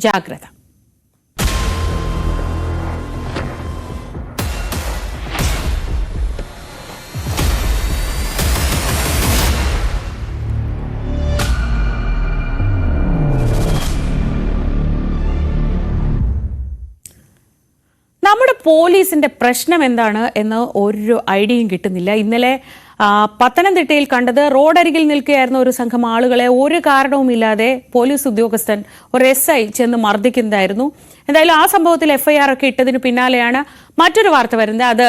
ജാഗ്രത. നമ്മുടെ പോലീസിന്റെ പ്രശ്നം എന്താണ് എന്ന് ഒരു ഐഡിയയും കിട്ടുന്നില്ല. ഇന്നലെ പത്തനംതിട്ടയിൽ കണ്ടത് റോഡരികിൽ നിൽക്കുകയായിരുന്ന ഒരു സംഘം ആളുകളെ ഒരു കാരണവുമില്ലാതെ പോലീസ് ഉദ്യോഗസ്ഥൻ ഒരു SI ചെന്ന് മർദ്ദിക്കുന്നതായിരുന്നു. എന്തായാലും ആ സംഭവത്തിൽ FIR ഒക്കെ ഇട്ടതിന് പിന്നാലെയാണ് മറ്റൊരു വാർത്ത വരുന്നത്. അത്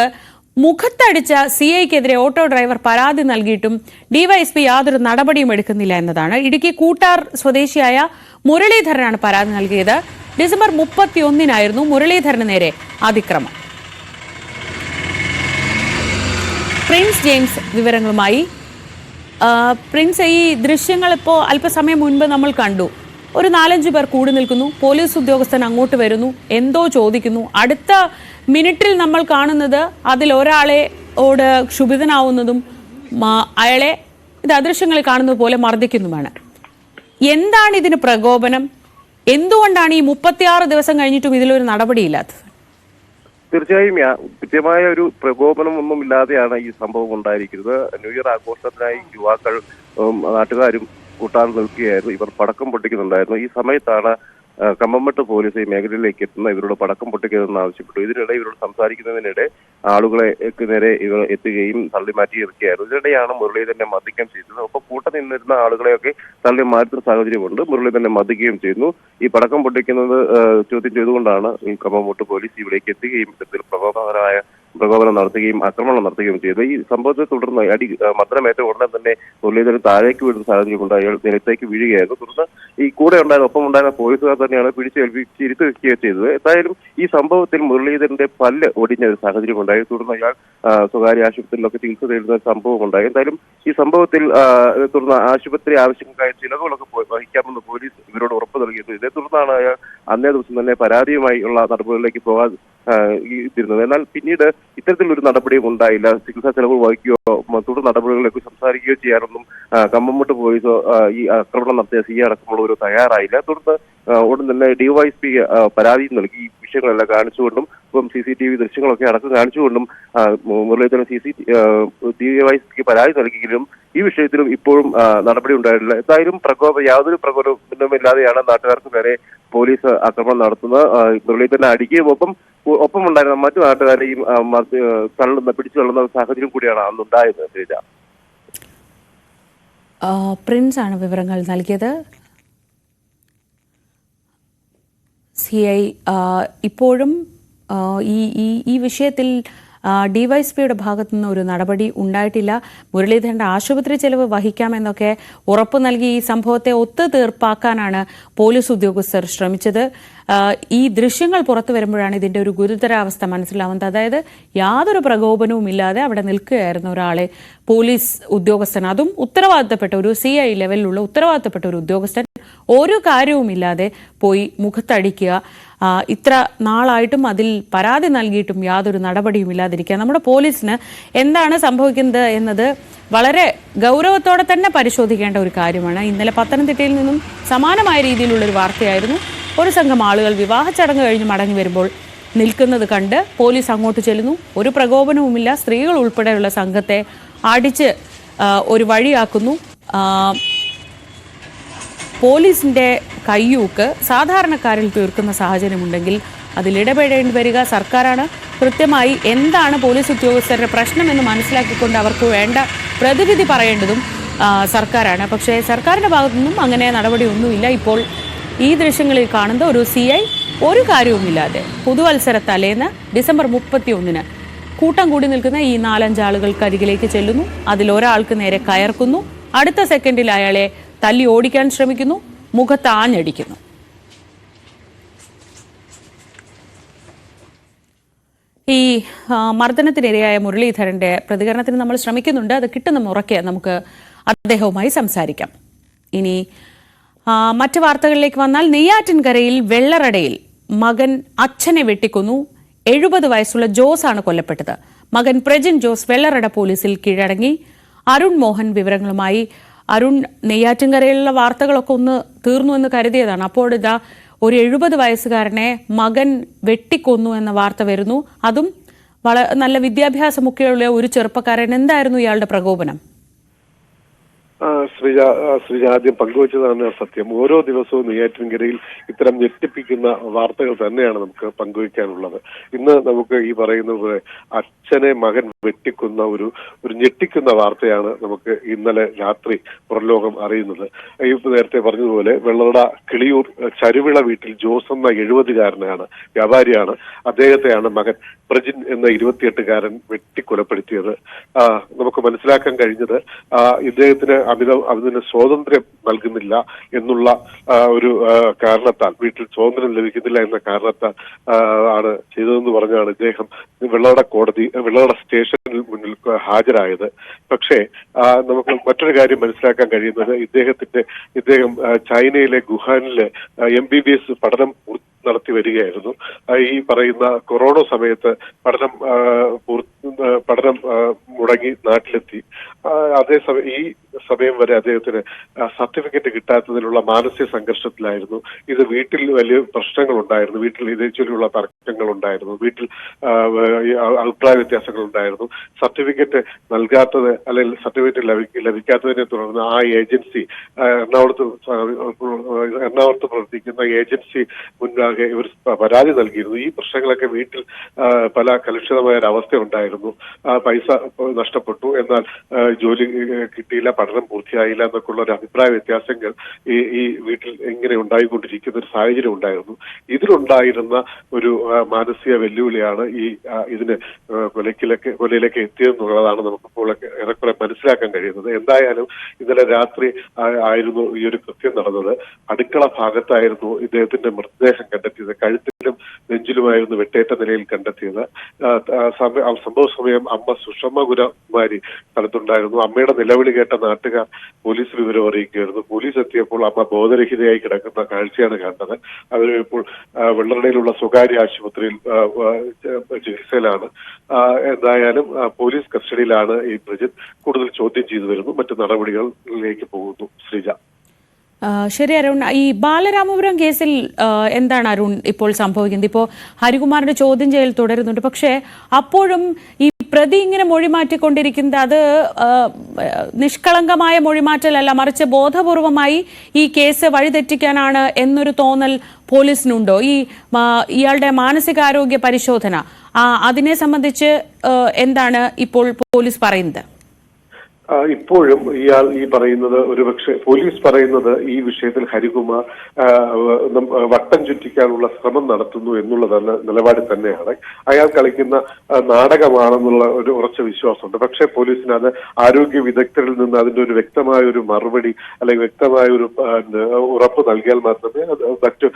മുഖത്തടിച്ച CIക്കെതിരെ ഓട്ടോ ഡ്രൈവർ പരാതി നൽകിയിട്ടും DYSP യാതൊരു നടപടിയും എടുക്കുന്നില്ല എന്നതാണ്. ഇടുക്കി കൂട്ടാർ സ്വദേശിയായ മുരളീധരനാണ് പരാതി നൽകിയത്. ഡിസംബർ 31-നായിരുന്നു മുരളീധരന് നേരെ അതിക്രമം. പ്രിൻസ് ജെയിംസ് വിവരങ്ങളുമായി. പ്രിൻസ്, ഈ ദൃശ്യങ്ങൾ ഇപ്പോൾ അല്പസമയം മുൻപ് നമ്മൾ കണ്ടു. ഒരു 4-5 പേർ കൂടി നിൽക്കുന്നു, പോലീസ് ഉദ്യോഗസ്ഥൻ അങ്ങോട്ട് വരുന്നു, എന്തോ ചോദിക്കുന്നു. അടുത്ത മിനിറ്റിൽ നമ്മൾ കാണുന്നത് അതിലൊരാളോട് ക്ഷുഭിതനാവുന്നതും അയാളെ ഇത് അദൃശ്യങ്ങളിൽ കാണുന്നത് പോലെ മർദ്ദിക്കുന്നുമാണ്. എന്താണ് ഇതിന് പ്രകോപനം? എന്തുകൊണ്ടാണ് ഈ 36 ദിവസം കഴിഞ്ഞിട്ടും ഇതിലൊരു നടപടിയില്ലാത്തത്? തീർച്ചയായും കൃത്യമായ ഒരു പ്രകോപനം ഒന്നും ഇല്ലാതെയാണ് ഈ സംഭവം ഉണ്ടായിരിക്കുന്നത്. ന്യൂ ഇയർ ആഘോഷത്തിനായി യുവാക്കൾ നാട്ടുകാരും കൂട്ടാൻ നിൽക്കുകയായിരുന്നു. ഇവർ പടക്കം പൊട്ടിക്കുന്നുണ്ടായിരുന്നു. ഈ സമയത്താണ് കമ്പംമെട്ട് പോലീസ് ഈ മേഖലയിലേക്ക് എത്തുന്ന ഇവരോട് പടക്കം പൊട്ടിക്കരുതെന്ന് ആവശ്യപ്പെട്ടു. ഇതിനിടെ ഇവരോട് സംസാരിക്കുന്നതിനിടെ ആളുകളെ നേരെ ഇവർ എത്തുകയും തള്ളി മാറ്റി ഇറക്കുകയായിരുന്നു. ഇതിനിടെയാണ് മുരളീധരനെ മർദ്ദിക്കാൻ ചെയ്തത്. ഒപ്പം കൂട്ടം നിന്നിരുന്ന ആളുകളെയൊക്കെ തള്ളി മാറ്റുന്ന സാഹചര്യമുണ്ട്. മുരളീധരനെ മർദ്ദിക്കുകയും ചെയ്യുന്നു. ഈ പടക്കം പൊട്ടിക്കുന്നത് ചോദ്യം ചെയ്തുകൊണ്ടാണ് ഈ കമ്പംമെട്ട് പോലീസ് ഇവിടേക്ക് എത്തുകയും ഇത്തരത്തിൽ പ്രകോപനം നടത്തുകയും ആക്രമണം നടത്തുകയും ചെയ്തത്. ഈ സംഭവത്തെ തുടർന്ന് മർദ്ദനമേറ്റ ഉടനെ തന്നെ മുരളീധരൻ താഴേക്ക് വീഴുന്ന സാഹചര്യമുണ്ട്. അയാൾ നിലത്തേക്ക് വീഴുകയായിരുന്നു. തുടർന്ന് ഈ കൂടെ ഒപ്പം ഉണ്ടായിരുന്ന പോലീസുകാർ തന്നെയാണ് പിടിച്ചേൽപ്പിച്ചിരുത്തുകയോ ചെയ്തത്. എന്തായാലും ഈ സംഭവത്തിൽ മുരളീധരന്റെ പല്ല് ഒടിഞ്ഞ ഒരു സാഹചര്യം ഉണ്ടായി. തുടർന്ന് അയാൾ സ്വകാര്യ ആശുപത്രിയിലൊക്കെ ചികിത്സ തേടുന്ന സംഭവം ഉണ്ടായി. എന്തായാലും ഈ സംഭവത്തിൽ തുടർന്ന് ആശുപത്രി ആവശ്യങ്ങൾക്കായ ചിലവുകളൊക്കെ വഹിക്കാമെന്ന് പോലീസ് ഇവരോട് ഉറപ്പ് നൽകിയത്. ഇതേ തുടർന്നാണ് അയാൾ അന്നേ ദിവസം തന്നെ പരാതിയുമായി ഉള്ള നടപടികളിലേക്ക് പോകാൻ ഇരുന്നത്. എന്നാൽ പിന്നീട് ഇത്തരത്തിലൊരു നടപടിയും ഉണ്ടായില്ല. ചികിത്സാ ചെലവ് വഹിക്കുകയോ തുടർ നടപടികളിലേക്ക് സംസാരിക്കുകയോ ചെയ്യാനൊന്നും കമ്പംമെട്ട് പോലീസോ ഈ ആക്രമണം നടത്തിയ CI അടക്കമുള്ളവരോ തയ്യാറായില്ല. തുടർന്ന് ഉടൻ തന്നെ DYSP പരാതി നൽകി. ഈ വിഷയങ്ങളെല്ലാം കാണിച്ചുകൊണ്ടും ഇപ്പം CCTV ദൃശ്യങ്ങളൊക്കെ അടക്കം കാണിച്ചുകൊണ്ടും മുരളീധരൻ DYSPക്ക് പരാതി നൽകിയെങ്കിലും ഈ വിഷയത്തിലും ഇപ്പോഴും നടപടി ഉണ്ടായിട്ടില്ല. എന്തായാലും യാതൊരു പ്രകോപനവുമില്ലാതെയാണ് നാട്ടുകാർക്ക് നേരെ പോലീസ് ആക്രമണം നടത്തുന്നത്. മുരളീധരനെ അടിക്കുകയും ഒപ്പം ഉണ്ടായിരുന്ന മറ്റു നാട്ടുകാരെയും പിടിച്ചു തള്ളുന്ന സാഹചര്യം കൂടിയാണ് അന്നുണ്ടായത്. പ്രിൻസ് ആണ് വിവരങ്ങൾ നൽകിയത്. CI ഇപ്പോഴും ഈ വിഷയത്തിൽ DYSPയുടെ ഭാഗത്തു നിന്ന് ഒരു നടപടി ഉണ്ടായിട്ടില്ല. മുരളീധരന്റെ ആശുപത്രി ചെലവ് വഹിക്കാമെന്നൊക്കെ ഉറപ്പു നൽകി ഈ സംഭവത്തെ ഒത്തുതീർപ്പാക്കാനാണ് പോലീസ് ഉദ്യോഗസ്ഥർ ശ്രമിച്ചത്. ഈ ദൃശ്യങ്ങൾ പുറത്തു വരുമ്പോഴാണ് ഇതിന്റെ ഒരു ഗുരുതരാവസ്ഥ മനസ്സിലാവുന്നത്. അതായത് യാതൊരു പ്രകോപനവും ഇല്ലാതെ അവിടെ നിൽക്കുകയായിരുന്ന ഒരാളെ പോലീസ് ഉദ്യോഗസ്ഥൻ, അതും ഉത്തരവാദിത്തപ്പെട്ട ഒരു CI ലെവലിലുള്ള ഉത്തരവാദിത്തപ്പെട്ട ഒരു ഉദ്യോഗസ്ഥൻ ഒരു കാര്യവുമില്ലാതെ പോയി മുഖത്തടിക്കുക. ഇത്ര നാളായിട്ടും അതിൽ പരാതി നൽകിയിട്ടും യാതൊരു നടപടിയും ഇല്ലാതിരിക്കുക. നമ്മുടെ പോലീസിന് എന്താണ് സംഭവിക്കുന്നത് എന്നത് വളരെ ഗൗരവത്തോടെ തന്നെ പരിശോധിക്കേണ്ട ഒരു കാര്യമാണ്. ഇന്നലെ പത്തനംതിട്ടയിൽ നിന്നും സമാനമായ രീതിയിലുള്ളൊരു വാർത്തയായിരുന്നു. ഒരു സംഘം ആളുകൾ വിവാഹ ചടങ്ങ് കഴിഞ്ഞ് മടങ്ങി വരുമ്പോൾ നിൽക്കുന്നത് കണ്ട് പോലീസ് അങ്ങോട്ട് ചെല്ലുന്നു. ഒരു പ്രകോപനവുമില്ല. സ്ത്രീകൾ ഉൾപ്പെടെയുള്ള സംഘത്തെ അടിച്ച് ഒരു വഴിയാക്കുന്നു. പോലീസിന്റെ കയ്യൂക്ക് സാധാരണക്കാരിൽ തീർക്കുന്ന സാഹചര്യമുണ്ടെങ്കിൽ അതിലിടപെടേണ്ടി വരിക സർക്കാരാണ്. കൃത്യമായി എന്താണ് പോലീസ് ഉദ്യോഗസ്ഥരുടെ പ്രശ്നമെന്ന് മനസ്സിലാക്കിക്കൊണ്ട് അവർക്ക് വേണ്ട പ്രതിവിധി പറയേണ്ടതും സർക്കാരാണ്. പക്ഷേ സർക്കാരിൻ്റെ ഭാഗത്തുനിന്നും അങ്ങനെ നടപടിയൊന്നുമില്ല. ഇപ്പോൾ ഈ ദൃശ്യങ്ങളിൽ കാണുന്ന ഒരു CI ഒരു കാര്യവുമില്ലാതെ പുതുവത്സര തലേന്ന് ഡിസംബർ 31-ന് കൂട്ടം കൂടി നിൽക്കുന്ന ഈ 4-5 ആളുകൾക്കരികിലേക്ക് ചെല്ലുന്നു. അതിലൊരാൾക്ക് നേരെ കയർക്കുന്നു. അടുത്ത സെക്കൻഡിൽ അയാളെ തല്ലി ഓടിക്കാൻ ശ്രമിക്കുന്നു, മുഖത്ത് ആഞ്ഞടിക്കുന്നു. ഈ മർദ്ദനത്തിനിരയായ മുരളീധരന്റെ പ്രതികരണത്തിന് നമ്മൾ ശ്രമിക്കുന്നുണ്ട്. അത് കിട്ടുന്ന മുറയ്ക്ക് നമുക്ക് അദ്ദേഹവുമായി സംസാരിക്കാം. ഇനി മറ്റു വാർത്തകളിലേക്ക് വന്നാൽ നെയ്യാറ്റിൻകരയിൽ വെള്ളറടയിൽ മകൻ അച്ഛനെ വെട്ടിക്കൊന്നു. 70 വയസ്സുള്ള ജോസ് ആണ് കൊല്ലപ്പെട്ടത്. മകൻ പ്രജിൻ ജോസ് വെള്ളറട പോലീസിൽ കീഴടങ്ങി. അരുൺ മോഹൻ വിവരങ്ങളുമായി. അരുൺ, നെയ്യാറ്റിൻകരയിലുള്ള വാർത്തകളൊക്കെ ഒന്ന് തീർന്നു എന്ന് കരുതിയതാണ്. അപ്പോൾ ഇതാ ഒരു 70 വയസ്സുകാരനെ മകൻ വെട്ടിക്കൊന്നു എന്ന വാർത്ത വരുന്നു. അതും നല്ല വിദ്യാഭ്യാസമൊക്കെയുള്ള ഒരു ചെറുപ്പക്കാരൻ. എന്തായിരുന്നു ഇയാളുടെ പ്രകോപനം? ശ്രീജ ആദ്യം പങ്കുവച്ചതാണ് സത്യം. ഓരോ ദിവസവും നെയ്യാറ്റിൻകരയിൽ ഇത്തരം ഞെട്ടിപ്പിക്കുന്ന വാർത്തകൾ തന്നെയാണ് നമുക്ക് പങ്കുവയ്ക്കാനുള്ളത്. ഇന്ന് നമുക്ക് ഈ പറയുന്നത് അച്ഛനെ മകൻ വെട്ടിക്കുന്ന ഒരു ഞെട്ടിക്കുന്ന വാർത്തയാണ് നമുക്ക് ഇന്നലെ രാത്രി പുറംലോകം അറിയുന്നത്. ഈ നേരത്തെ പറഞ്ഞതുപോലെ വെള്ളറട കിളിയൂർ ചരുവിള വീട്ടിൽ ജോസ് എന്ന 70-കാരനാണ്, വ്യാപാരിയാണ്. അദ്ദേഹത്തെയാണ് മകൻ പ്രജിൻ എന്ന 28-കാരൻ വെട്ടിക്കൊലപ്പെടുത്തിയത്. നമുക്ക് മനസ്സിലാക്കാൻ കഴിഞ്ഞത് ഇദ്ദേഹത്തിന് അതിന് സ്വാതന്ത്ര്യം നൽകുന്നില്ല എന്നുള്ള ഒരു കാരണത്താൽ, വീട്ടിൽ സ്വാതന്ത്ര്യം ലഭിക്കുന്നില്ല എന്ന കാരണത്താൽ ആണ് ചെയ്തതെന്ന് പറഞ്ഞാണ് ഇദ്ദേഹം വെള്ളറട സ്റ്റേഷനിൽ മുന്നിൽ ഹാജരായത്. പക്ഷേ നമുക്ക് മറ്റൊരു കാര്യം മനസ്സിലാക്കാൻ കഴിയുന്നത് ഇദ്ദേഹം ചൈനയിലെ വുഹാനിലെ MBBS പഠനം നടത്തി വരികയായിരുന്നു. ഈ പറയുന്ന കൊറോണ സമയത്ത് പഠനം മുടങ്ങി നാട്ടിലെത്തി. അതേസമയം ഈ സമയം വരെ അദ്ദേഹത്തിന് സർട്ടിഫിക്കറ്റ് കിട്ടാത്തതിലുള്ള മാനസിക സംഘർഷത്തിലായിരുന്നു. ഇത് വീട്ടിൽ വലിയ പ്രശ്നങ്ങളുണ്ടായിരുന്നു, വീട്ടിൽ ഇതേ ചൊല്ലിയുള്ള തർക്കങ്ങളുണ്ടായിരുന്നു, വീട്ടിൽ അഭിപ്രായ വ്യത്യാസങ്ങളുണ്ടായിരുന്നു. സർട്ടിഫിക്കറ്റ് നൽകാത്തത് അല്ലെങ്കിൽ സർട്ടിഫിക്കറ്റ് ലഭിക്കാത്തതിനെ തുടർന്ന് ആ ഏജൻസി എറണാകുളത്ത് പ്രവർത്തിക്കുന്ന ഏജൻസി മുൻപാകെ ഇവർ പരാതി നൽകിയിരുന്നു. ഈ പ്രശ്നങ്ങളൊക്കെ വീട്ടിൽ പല കലുഷിതമായ ഒരു അവസ്ഥ ഉണ്ടായിരുന്നു. പൈസ നഷ്ടപ്പെട്ടു, എന്നാൽ ജോലി കിട്ടിയില്ല, പഠനം പൂർത്തിയായില്ല എന്നൊക്കെയുള്ള ഒരു അഭിപ്രായ വ്യത്യാസങ്ങൾ ഈ വീട്ടിൽ ഇങ്ങനെ ഉണ്ടായിക്കൊണ്ടിരിക്കുന്ന ഒരു സാഹചര്യം ഉണ്ടായിരുന്നു. ഇതിലുണ്ടായിരുന്ന ഒരു മാനസിക വെല്ലുവിളിയാണ് ഇതിന് കൊലയിലേക്ക് എത്തിയതെന്നുള്ളതാണ് നമുക്കിപ്പോൾ ഏറെക്കുറെ മനസ്സിലാക്കാൻ കഴിയുന്നത്. എന്തായാലും ഇന്നലെ രാത്രി ആയിരുന്നു ഈ ഒരു കൃത്യം നടന്നത്. അടുക്കള ഭാഗത്തായിരുന്നു ഇദ്ദേഹത്തിന്റെ മൃതദേഹം കണ്ടെത്തിയത്. കഴുത്തിലും നെഞ്ചിലുമായിരുന്നു വെട്ടേറ്റ നിലയിൽ കണ്ടെത്തിയത്. സംഭവ സമയം അമ്മ സുഷമ കുമാരി സ്ഥലത്തുണ്ടായിരുന്നു. അമ്മയുടെ നിലവിളി കേട്ട നാട്ടുകാർ പോലീസ് വിവരം അറിയിക്കുകയായിരുന്നു. പോലീസ് എത്തിയപ്പോൾ അമ്മ ബോധരഹിതയായി കിടക്കുന്ന കാഴ്ചയാണ് കണ്ടത്. അവർ ഇപ്പോൾ വെള്ളറടയിലുള്ള സ്വകാര്യ ആശുപത്രിയിൽ ചികിത്സയിലാണ്. എന്തായാലും പോലീസ് കസ്റ്റഡിയിലാണ് ഈ പ്രജിത്ത്. കൂടുതൽ ചോദ്യം ചെയ്തു വരുന്നു, മറ്റു നടപടികളിലേക്ക് പോകുന്നു. ശ്രീജ. ശരി അരുൺ, ഈ ബാലരാമപുരം കേസിൽ എന്താണ് അരുൺ ഇപ്പോൾ സംഭവിക്കുന്നത്? ഇപ്പോൾ ഹരികുമാറിന്റെ ചോദ്യം ചെയ്യൽ തുടരുന്നുണ്ട്, പക്ഷേ അപ്പോഴും ഈ പ്രതി ഇങ്ങനെ മൊഴിമാറ്റിക്കൊണ്ടിരിക്കുന്നത് അത് നിഷ്കളങ്കമായ മൊഴിമാറ്റലല്ല, മറിച്ച് ബോധപൂർവമായി ഈ കേസ് വഴിതെറ്റിക്കാനാണ് എന്നൊരു തോന്നൽ പോലീസിനുണ്ടോ? ഇയാളുടെ മാനസികാരോഗ്യ പരിശോധന അതിനെ സംബന്ധിച്ച് എന്താണ് ഇപ്പോൾ പോലീസ് പറയുന്നത്? ഇപ്പോഴും ഇയാൾ ഈ പറയുന്നത്, ഒരുപക്ഷെ പോലീസ് പറയുന്നത് ഈ വിഷയത്തിൽ ഹരികുമാർ വട്ടം ചുറ്റിക്കാനുള്ള ശ്രമം നടത്തുന്നു എന്നുള്ള നിലപാടിൽ തന്നെയാണ്. അയാൾ കളിക്കുന്ന നാടകമാണെന്നുള്ള ഒരു ഉറച്ച വിശ്വാസമുണ്ട്. പക്ഷേ പോലീസിന് അത് ആരോഗ്യ വിദഗ്ധരിൽ നിന്ന് അതിന്റെ ഒരു വ്യക്തമായ ഒരു മറുപടി അല്ലെങ്കിൽ വ്യക്തമായ ഒരു ഉറപ്പ് നൽകിയാൽ മാത്രമേ മറ്റു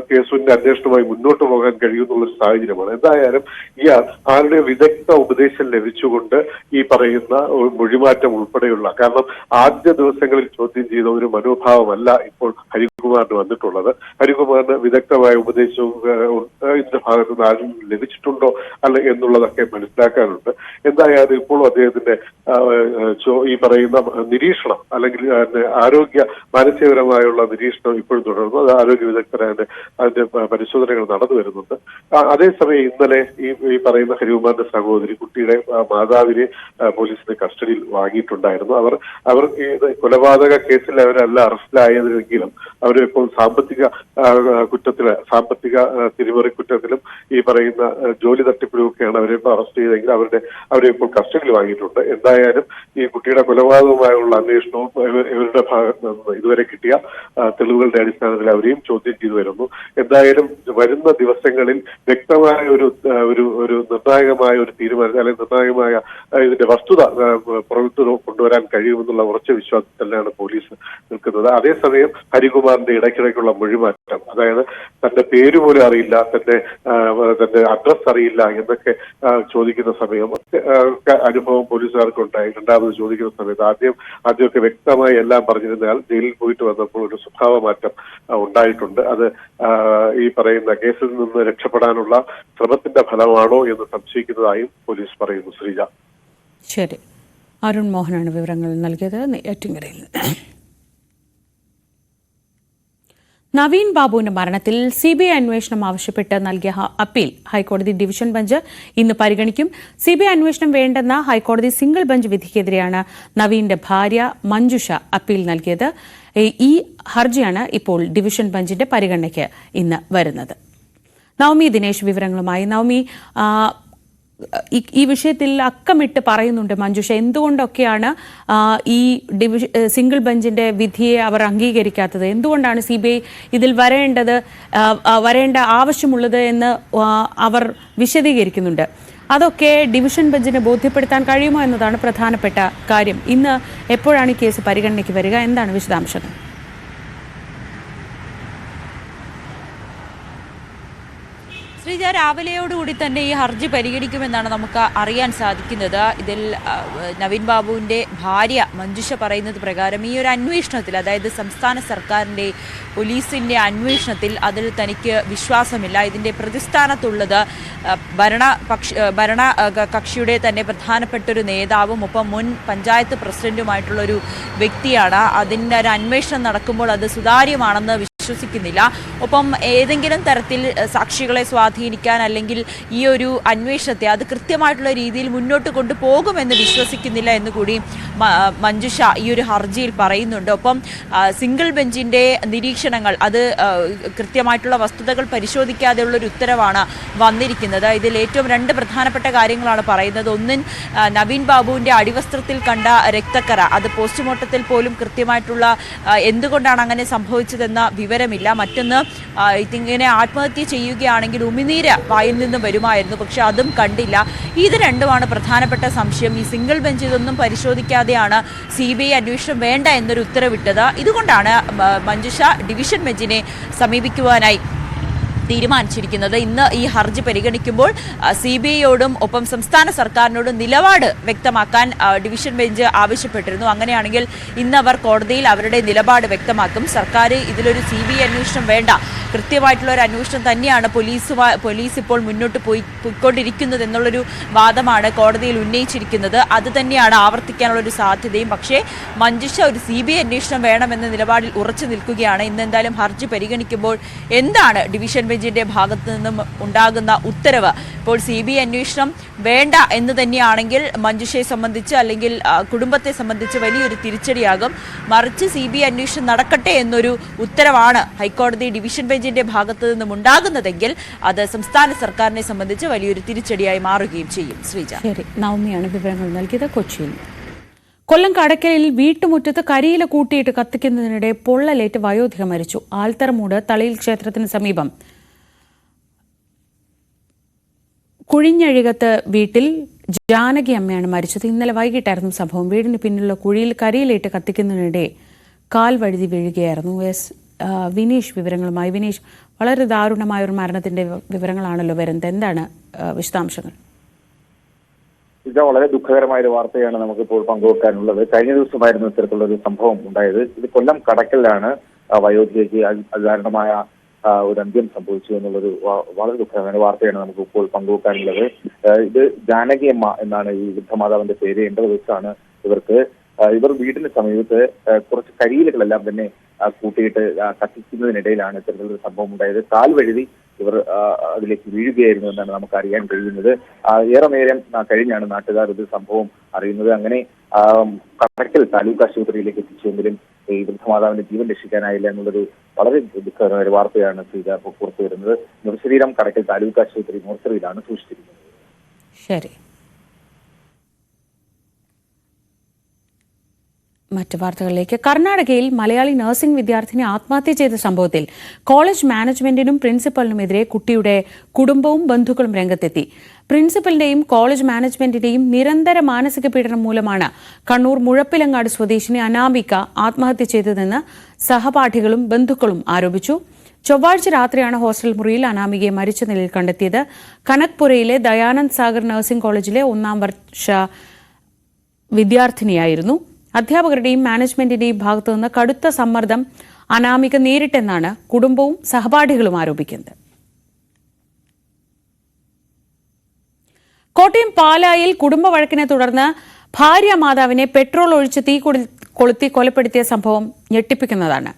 കേസിന്റെ അന്വേഷണവുമായി മുന്നോട്ട് പോകാൻ കഴിയുന്നുള്ളൊരു സാഹചര്യമാണ്. എന്തായാലും ഇയാൾ ആരുടെ വിദഗ്ധ ഉപദേശം ലഭിച്ചുകൊണ്ട് ഈ പറയുന്ന മൊഴിമാറ്റം ഉൾപ്പെടെയുള്ള, കാരണം ആദ്യ ദിവസങ്ങളിൽ ചോദ്യം ചെയ്ത ഒരു മനോഭാവമല്ല ഇപ്പോൾ ഹരികുമാറിന് വന്നിട്ടുള്ളത്. ഹരികുമാറിന് വിദഗ്ധമായ ഉപദേശവും ഇതിന്റെ ഭാഗത്തു നിന്ന് ആരും ലഭിച്ചിട്ടുണ്ടോ അല്ല എന്നുള്ളതൊക്കെ മനസ്സിലാക്കാനുണ്ട്. എന്തായാലും ഇപ്പോഴും അദ്ദേഹത്തിന്റെ ഈ പറയുന്ന നിരീക്ഷണം അല്ലെങ്കിൽ മാനസികപരമായുള്ള നിരീക്ഷണം ഇപ്പോഴും തുടരുന്നു. അത് ആരോഗ്യ വിദഗ്ധരായ അതിന്റെ പരിശോധനകൾ നടന്നു വരുന്നുണ്ട്. അതേസമയം ഇന്നലെ ഈ പറയുന്ന ഹരികുമാറിന്റെ സഹോദരി കുട്ടിയുടെ മാതാവിനെ പോലീസിന്റെ കസ്റ്റഡിയിൽ വാങ്ങിയിട്ടുണ്ടായിരുന്നു. അവർ കൊലപാതക കേസിൽ അവരല്ല അറസ്റ്റിലായതെങ്കിലും അവരിപ്പോൾ സാമ്പത്തിക തിരിമറി കുറ്റത്തിലും ഈ പറയുന്ന ജോലി തട്ടിപ്പിലുമൊക്കെയാണ് അവരെ ഇപ്പോൾ അറസ്റ്റ് ചെയ്തെങ്കിൽ അവരെ ഇപ്പോൾ കസ്റ്റഡിയിൽ വാങ്ങിയിട്ടുണ്ട്. എന്തായാലും ഈ കുട്ടിയുടെ കൊലപാതകമായുള്ള അന്വേഷണവും ഇവരുടെ ഭാഗത്ത് നിന്ന് ഇതുവരെ കിട്ടിയ തെളിവുകളുടെ അടിസ്ഥാനത്തിൽ അവരെയും ചോദ്യം ചെയ്തു വരുന്നു. എന്തായാലും വരുന്ന ദിവസങ്ങളിൽ വ്യക്തമായ ഒരു നിർണായകമായ ഒരു തീരുമാനം അല്ലെങ്കിൽ നിർണായകമായ ഇതിന്റെ വസ്തുത പുറത്തു കൊണ്ടുവരാൻ കഴിയുമെന്നുള്ള ഉറച്ച വിശ്വാസത്തിലാണ് പോലീസ് നിൽക്കുന്നത്. അതേസമയം ഹരികുമാറിന്റെ ഇടയ്ക്കിടയ്ക്കുള്ള മൊഴിമാറ്റം, അതായത് തന്റെ പേര് പോലും അറിയില്ല, തന്റെ അഡ്രസ് അറിയില്ല എന്നൊക്കെ ചോദിക്കുന്ന സമയം അനുഭവം പോലീസുകാർക്ക് ഉണ്ടായി. രണ്ടാമത് ചോദിക്കുന്ന സമയത്ത് ആദ്യമൊക്കെ വ്യക്തമായി എല്ലാം പറഞ്ഞിരുന്നാൽ ജയിലിൽ പോയിട്ട് വന്നപ്പോൾ ഒരു സ്വഭാവ മാറ്റം ഉണ്ടായിട്ടുണ്ട്. അത് ഈ പറയുന്ന കേസിൽ നിന്ന് രക്ഷപ്പെടാനുള്ള ശ്രമത്തിന്റെ ഫലമാണോ എന്ന് സംശയിക്കുന്നതായും പോലീസ് പറയുന്നു. ശ്രീജ. ശരി, അരുൺ മോഹനാണ് വിവരങ്ങൾ നൽകിയത് നെയ്യാറ്റിൻകരയിൽ. നവീൻ ബാബുവിന്റെ മരണത്തിൽ സിബിഐ അന്വേഷണം ആവശ്യപ്പെട്ട് നൽകിയ അപ്പീൽ ഹൈക്കോടതി ഡിവിഷൻ ബെഞ്ച് ഇന്ന് പരിഗണിക്കും. സിബിഐ അന്വേഷണം വേണ്ടെന്ന ഹൈക്കോടതി സിംഗിൾ ബെഞ്ച് വിധിക്കെതിരെയാണ് നവീന്റെ ഭാര്യ മഞ്ജുഷ അപ്പീൽ നൽകിയത്. ഈ ഹർജിയാണ് ഇപ്പോൾ ഡിവിഷൻ ബെഞ്ചിന്റെ പരിഗണനയ്ക്ക് ഇന്ന് വരുന്നത്. നവമി ദിനേശ് വിവരങ്ങളുമായി. നവമി, ഈ വിഷയത്തിൽ അക്കമിട്ട് പറയുന്നുണ്ട് മഞ്ജുഷ. എന്തുകൊണ്ടൊക്കെയാണ് ഈ സിംഗിൾ ബെഞ്ചിന്റെ വിധിയെ അവർ അംഗീകരിക്കാത്തത്? എന്തുകൊണ്ടാണ് സിബിഐ ഇതിൽ വരേണ്ട ആവശ്യമുള്ളത് എന്ന് അവർ വിശദീകരിക്കുന്നുണ്ട്. അതൊക്കെ ഡിവിഷൻ ബെഞ്ചിനെ ബോധ്യപ്പെടുത്താൻ കഴിയുമോ എന്നതാണ് പ്രധാനപ്പെട്ട കാര്യം. ഇന്ന് എപ്പോഴാണ് ഈ കേസ് പരിഗണനയ്ക്ക് വരിക? എന്താണ് വിശദാംശങ്ങൾ? ശ്രീജ, രാവിലെയോടുകൂടി തന്നെ ഈ ഹർജി പരിഗണിക്കുമെന്നാണ് നമുക്ക് അറിയാൻ സാധിക്കുന്നത്. ഇതിൽ നവീൻ ബാബുവിൻ്റെ ഭാര്യ മഞ്ജുഷ പറയുന്നത് പ്രകാരം ഈ ഒരു അന്വേഷണത്തിൽ, അതായത് സംസ്ഥാന സർക്കാരിൻ്റെ പോലീസിൻ്റെ അന്വേഷണത്തിൽ അതിൽ തനിക്ക് വിശ്വാസമില്ല. ഇതിൻ്റെ പ്രതിസ്ഥാനത്തുള്ളത് ഭരണ കക്ഷിയുടെ തന്നെ പ്രധാനപ്പെട്ടൊരു നേതാവും ഒപ്പം മുൻ പഞ്ചായത്ത് പ്രസിഡന്റുമായിട്ടുള്ളൊരു വ്യക്തിയാണ്. അതിൻ്റെ ഒരു അന്വേഷണം നടക്കുമ്പോൾ അത് സുതാര്യമാണെന്ന് വിശ്വസിക്കുന്നില്ല. ഒപ്പം ഏതെങ്കിലും തരത്തിൽ സാക്ഷികളെ സ്വാധീനിക്കാൻ അല്ലെങ്കിൽ ഈ ഒരു അന്വേഷണത്തെ അത് കൃത്യമായിട്ടുള്ള രീതിയിൽ മുന്നോട്ട് കൊണ്ടുപോകുമെന്ന് വിശ്വസിക്കുന്നില്ല എന്ന് കൂടി മഞ്ജുഷ ഈ ഒരു ഹർജിയിൽ പറയുന്നുണ്ട്. ഒപ്പം സിംഗിൾ ബെഞ്ചിൻ്റെ നിരീക്ഷണങ്ങൾ അത് കൃത്യമായിട്ടുള്ള വസ്തുതകൾ പരിശോധിക്കാതെയുള്ളൊരു ഉത്തരവാണ് വന്നിരിക്കുന്നത്. ഇതിൽ ഏറ്റവും രണ്ട് പ്രധാനപ്പെട്ട കാര്യങ്ങളാണ് പറയുന്നത്. ഒന്നിൻ നവീൻ ബാബുവിൻ്റെ അടിവസ്ത്രത്തിൽ കണ്ട രക്തക്കറ അത് പോസ്റ്റ്മോർട്ടത്തിൽ പോലും കൃത്യമായിട്ടുള്ള എന്തുകൊണ്ടാണ് അങ്ങനെ സംഭവിച്ചതെന്ന വിവരമില്ല. മറ്റൊന്ന്, ഇങ്ങനെ ആത്മഹത്യ ചെയ്യുകയാണെങ്കിൽ ഉമിനീര് വായിൽ നിന്ന് വരുമായിരുന്നു, പക്ഷെ അതും കണ്ടില്ല. ഇത് രണ്ടുമാണ് പ്രധാനപ്പെട്ട സംശയം. ഈ സിംഗിൾ ബെഞ്ച് ഇതൊന്നും പരിശോധിക്കാതെയാണ് സിബിഐ അന്വേഷണം വേണ്ട എന്നൊരു ഉത്തരവിട്ടത്. ഇതുകൊണ്ടാണ് മഞ്ജുഷ ഡിവിഷൻ ബെഞ്ചിനെ സമീപിക്കുവാനായി തീരുമാനിച്ചിരിക്കുന്നത്. ഇന്ന് ഈ ഹർജി പരിഗണിക്കുമ്പോൾ സിബിഐയോടും ഒപ്പം സംസ്ഥാന സർക്കാരിനോടും നിലപാട് വ്യക്തമാക്കാൻ ഡിവിഷൻ ബെഞ്ച് ആവശ്യപ്പെട്ടിരുന്നു. അങ്ങനെയാണെങ്കിൽ ഇന്ന് അവർ കോടതിയിൽ അവരുടെ നിലപാട് വ്യക്തമാക്കും. സർക്കാർ ഇതിലൊരു സിബിഐ അന്വേഷണം വേണ്ട, കൃത്യമായിട്ടുള്ള ഒരു അന്വേഷണം തന്നെയാണ് പോലീസ് ഇപ്പോൾ മുന്നോട്ട് പോയിക്കൊണ്ടിരിക്കുന്നത് എന്നുള്ളൊരു വാദമാണ് കോടതിയിൽ ഉന്നയിച്ചിരിക്കുന്നത്. അത് തന്നെയാണ് ആവർത്തിക്കാനുള്ളൊരു സാധ്യതയും. പക്ഷേ മഞ്ജുഷ ഒരു സിബിഐ അന്വേഷണം വേണമെന്ന നിലപാടിൽ ഉറച്ചു നിൽക്കുകയാണ്. ഇന്ന് എന്തായാലും ഹർജി പരിഗണിക്കുമ്പോൾ എന്താണ് ഡിവിഷൻ ബെഞ്ചിന്റെ ഭാഗത്തു നിന്നും ഉണ്ടാകുന്ന ഉത്തരവ്? ഇപ്പോൾ സിബിഐ അന്വേഷണം വേണ്ട എന്ന് തന്നെയാണെങ്കിൽ മഞ്ജുഷയെ സംബന്ധിച്ച് അല്ലെങ്കിൽ കുടുംബത്തെ സംബന്ധിച്ച് വലിയൊരു തിരിച്ചടിയാകും. മറിച്ച് സിബിഐ അന്വേഷണം നടക്കട്ടെ എന്നൊരു ഉത്തരവാണ് ഹൈക്കോടതി ഡിവിഷൻ ബെഞ്ചിന്റെ ഭാഗത്തു നിന്നും ഉണ്ടാകുന്നതെങ്കിൽ അത് സംസ്ഥാന സർക്കാരിനെ സംബന്ധിച്ച് വലിയൊരു തിരിച്ചടിയായി മാറുകയും ചെയ്യും. ശ്രീജ. നവമിയാണ് വിവരങ്ങൾ നൽകിയത് കൊച്ചിയിൽ. കൊല്ലം കടക്കലിൽ വീട്ടുമുറ്റത്ത് കരിയില കൂട്ടിയിട്ട് കത്തിക്കുന്നതിനിടെ പൊള്ളലേറ്റ് വയോധിക മരിച്ചു. ആൽത്തറമൂട് തളിയിൽ ക്ഷേത്രത്തിന് സമീപം കുഴിഞ്ഞഴികത്ത് വീട്ടിൽ ജാനകി അമ്മയാണ് മരിച്ചത്. ഇന്നലെ വൈകിട്ടായിരുന്നു സംഭവം. വീടിന് പിന്നിലുള്ള കുഴിയിൽ കരിയിലിട്ട് കത്തിക്കുന്നതിനിടെ കാൽ വഴുതി വീഴുകയായിരുന്നു. വിനീഷ് വിവരങ്ങളുമായി. വിനീഷ്, വളരെ ദാരുണമായ ഒരു മരണത്തിന്റെ വിവരങ്ങളാണല്ലോ വരുന്നത്. എന്താണ് വിശദാംശങ്ങൾ? ഇത് വളരെ ദുഃഖകരമായ ഒരു വാർത്തയാണ് നമുക്കിപ്പോൾ പങ്കുവെക്കാനുള്ളത്. കഴിഞ്ഞ ദിവസമായിരുന്നു ഇത്തരത്തിലുള്ള ഒരു സംഭവം ഉണ്ടായത്. ഇത് കൊല്ലം കടക്കലിലാണ് വയോധികയ്ക്ക് അകാരണമായ ഒരു അന്ത്യം സംഭവിച്ചു എന്നുള്ളൊരു വളരെ ദുഃഖകരമായ വാർത്തയാണ് നമുക്ക് ഇപ്പോൾ പങ്കുവെക്കാനുള്ളത്. ഇത് ജാനകിയമ്മ എന്നാണ് ഈ വൃദ്ധമാതാവിന്റെ പേര്. 80 വയസ്സാണ് ഇവർ വീടിന് സമീപത്ത് കുറച്ച് കരിയിലുകളെല്ലാം തന്നെ കൂട്ടിയിട്ട് കത്തിക്കുന്നതിനിടയിലാണ് ഇത്തരത്തിലൊരു സംഭവം ഉണ്ടായത്. കാൽ വഴുതി ഇവർ അതിലേക്ക് വീഴുകയായിരുന്നു എന്നാണ് നമുക്ക് അറിയാൻ കഴിയുന്നത്. ഏറെ നേരം കഴിഞ്ഞാണ് നാട്ടുകാർ ഇത് സംഭവം അറിയുന്നത്. അങ്ങനെ കടക്കൽ താലൂക്ക് ആശുപത്രിയിലേക്ക് എത്തിച്ചെങ്കിലും ഈ വൃദ്ധമാതാവിന്റെ ജീവൻ രക്ഷിക്കാനായില്ല എന്നുള്ളൊരു വളരെ ദുഃഖകരമായ ഒരു വാർത്തയാണ് ശ്രീജ പുറത്തു വരുന്നത്. മൃതശരീരം കടക്കൽ താലൂക്ക് ആശുപത്രി മോർച്ചറിയിലാണ് സൂക്ഷിച്ചിരിക്കുന്നത്. ശരി. മറ്റു വാർത്തകളിലേക്ക്. കർണാടകയിൽ മലയാളി നഴ്സിംഗ് വിദ്യാർത്ഥിനി ആത്മഹത്യ ചെയ്ത സംഭവത്തിൽ കോളേജ് മാനേജ്മെന്റിനും പ്രിൻസിപ്പലിനുമെതിരെ കുട്ടിയുടെ കുടുംബവും ബന്ധുക്കളും രംഗത്തെത്തി. പ്രിൻസിപ്പലിന്റെയും കോളേജ് മാനേജ്മെന്റിന്റെയും നിരന്തര മാനസിക പീഡനം മൂലമാണ് കണ്ണൂർ മുഴപ്പിലങ്ങാട് സ്വദേശിനി അനാമിക ആത്മഹത്യ ചെയ്തതെന്ന് സഹപാഠികളും ബന്ധുക്കളും ആരോപിച്ചു. ചൊവ്വാഴ്ച രാത്രിയാണ് ഹോസ്റ്റൽ മുറിയിൽ അനാമികയെ മരിച്ച നിലയിൽ കണ്ടെത്തിയത്. കനക്പുരയിലെ ദയാനന്ദ് സാഗർ നഴ്സിംഗ് കോളേജിലെ 1ാം വർഷ വിദ്യാർത്ഥിനിയായിരുന്നു. അധ്യാപകരുടെയും മാനേജ്മെന്റിന്റെയും ഭാഗത്തുനിന്ന് കടുത്ത സമ്മർദ്ദം അനാമിക നേരിട്ടെന്നാണ് കുടുംബവും സഹപാഠികളും ആരോപിക്കുന്നത്. കോട്ടയം പാലായിൽ കുടുംബ വഴക്കിനെ തുടർന്ന് ഭാര്യ മാതാവിനെ പെട്രോൾ ഒഴിച്ച് തീ കൊളുത്തി കൊലപ്പെടുത്തിയ സംഭവം ഞെട്ടിപ്പിക്കുന്നതാണ്.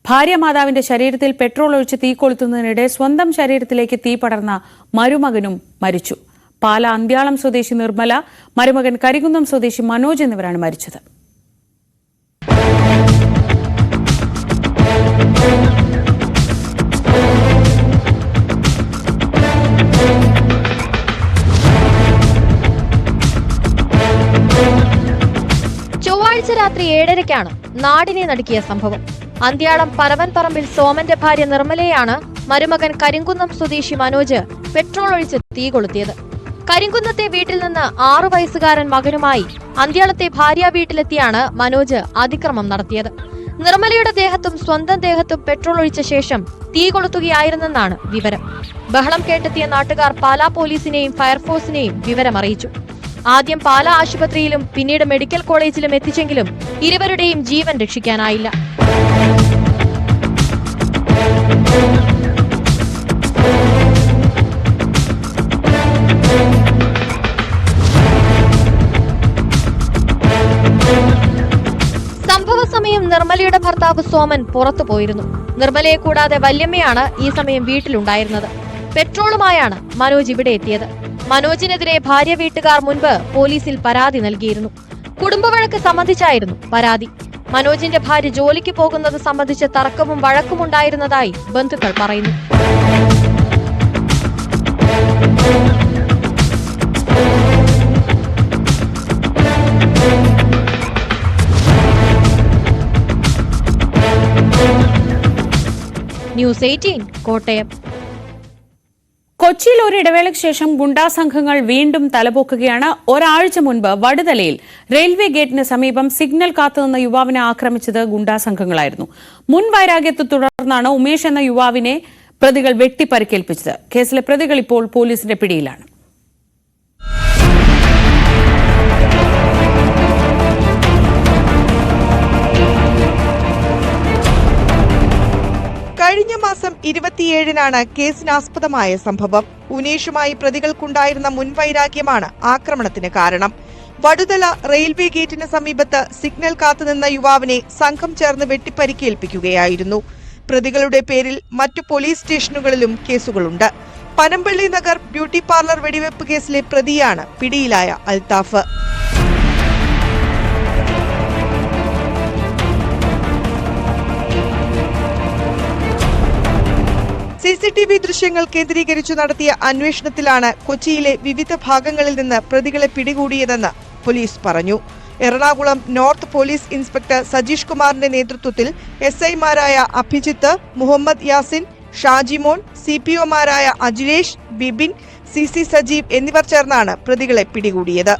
ഭാര്യമാതാവിന്റെ ശരീരത്തിൽ പെട്രോൾ ഒഴിച്ച് തീ കൊളുത്തുന്നതിനിടെ സ്വന്തം ശരീരത്തിലേക്ക് തീ പടർന്ന മരുമകനും മരിച്ചു. പാല അന്ത്യാളം സ്വദേശി നിർമ്മല, മരുമകൻ കരികുന്നം സ്വദേശി മനോജ് എന്നിവരാണ് മരിച്ചത്. ചൊവ്വാഴ്ച രാത്രി 7:30-ക്കാണ് നാടിനെ നടുക്കിയ സംഭവം. അന്ത്യാളം പരവൻപറമ്പിൽ സോമന്റെ ഭാര്യ നിർമ്മലയാണ് മരുമകൻ കരിങ്കുന്നം സ്വദേശി മനോജ് പെട്രോൾ ഒഴിച്ച് തീ കൊളുത്തിയത്. കരിങ്കുന്നത്തെ വീട്ടിൽ നിന്ന് 6 വയസ്സുകാരൻ മകനുമായി അന്ത്യാളത്തെ ഭാര്യ വീട്ടിലെത്തിയാണ് മനോജ് അതിക്രമം നടത്തിയത്. നിർമ്മലയുടെ ദേഹത്തും സ്വന്തം ദേഹത്തും പെട്രോൾ ഒഴിച്ച ശേഷം തീ കൊളുത്തുകയായിരുന്നെന്നാണ് വിവരം. ബഹളം കേട്ടെത്തിയ നാട്ടുകാർ പാലാ പോലീസിനെയും ഫയർഫോഴ്സിനെയും വിവരമറിയിച്ചു. ആദ്യം പാലാ ആശുപത്രിയിലും പിന്നീട് മെഡിക്കൽ കോളേജിലും എത്തിച്ചെങ്കിലും ഇരുവരുടെയും ജീവൻ രക്ഷിക്കാനായില്ല. സംഭവ സമയം നിർമ്മലയുടെ ഭർത്താവ് സോമൻ പുറത്തു പോയിരുന്നു. നിർമ്മലയെ കൂടാതെ വല്യമ്മയാണ് ഈ സമയം വീട്ടിലുണ്ടായിരുന്നത്. പെട്രോളുമായാണ് മനോജ് ഇവിടെ എത്തിയത്. മനോജിനെതിരെ ഭാര്യ വീട്ടുകാർ മുൻപ് പോലീസിൽ പരാതി നൽകിയിരുന്നു. കുടുംബവഴക്ക് സംബന്ധിച്ചായിരുന്നു പരാതി. മനോജിന്റെ ഭാര്യ ജോലിക്ക് പോകുന്നത് സംബന്ധിച്ച് തർക്കവും വഴക്കുമുണ്ടായിരുന്നതായി ബന്ധുക്കൾ പറയുന്നു. ന്യൂസ് 18 കോട്ടയം. കൊച്ചിയിൽ ഒരു ഇടവേളയ്ക്ക് ശേഷം ഗുണ്ടാ സംഘങ്ങൾ വീണ്ടും തലപൊക്കുകയാണ്. ഒരാഴ്ച മുൻപ് വടുതലയിൽ റെയിൽവേ ഗേറ്റിന് സമീപം സിഗ്നൽ കാത്തുനിന്ന യുവാവിനെ ആക്രമിച്ചത് ഗുണ്ടാ സംഘങ്ങളായിരുന്നു. മുൻ വൈരാഗ്യത്തെ തുടർന്നാണ് ഉമേഷ് എന്ന യുവാവിനെ പ്രതികൾ വെട്ടിപ്പരിക്കേൽപ്പിച്ചത്. കേസിലെ പ്രതികൾ ഇപ്പോൾ പോലീസിന്റെ പിടിയിലാണ്. കഴിഞ്ഞ മാസം 27-നാണ് കേസിനാസ്പദമായ സംഭവം. ഉനേഷുമായി പ്രതികൾക്കുണ്ടായിരുന്ന മുൻവൈരാഗ്യമാണ് ആക്രമണത്തിന് കാരണം. വടുതല റെയിൽവേ ഗേറ്റിന് സമീപത്ത് സിഗ്നൽ കാത്തുനിന്ന യുവാവിനെ സംഘം ചേർന്ന് വെട്ടിപ്പരിക്കേൽപ്പിക്കുകയായിരുന്നു. പ്രതികളുടെ പേരിൽ മറ്റു പോലീസ് സ്റ്റേഷനുകളിലും കേസുകളുണ്ട്. പനമ്പള്ളി നഗർ ബ്യൂട്ടി പാർലർ വെടിവെപ്പ് കേസിലെ പ്രതിയാണ് പിടിയിലായ അൽത്താഫ്. CCTV ദൃശ്യങ്ങൾ കേന്ദ്രീകരിച്ചു നടത്തിയ അന്വേഷണത്തിലാണ് കൊച്ചിയിലെ വിവിധ ഭാഗങ്ങളിൽ നിന്ന് പ്രതികളെ പിടികൂടിയതെന്ന് പോലീസ് പറഞ്ഞു. Ernakulam north police inspector Sajeesh കുമാറിന്റെ നേതൃത്വത്തിൽ SI-മാരായ അഭിജിത്ത്, മുഹമ്മദ് യാസിൻ, ഷാജിമോൻ, CPO-മാരായ അജിലേഷ്, ബിബിൻ, CC സജീവ് എന്നിവർ ചേർന്നാണ് പ്രതികളെ പിടികൂടിയത്.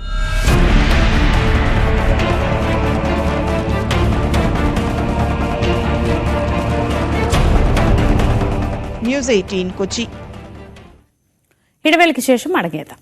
ന്യൂസ് 18 കൊച്ചി. ഇടവേളയ്ക്ക് ശേഷം മടങ്ങിയെത്താം.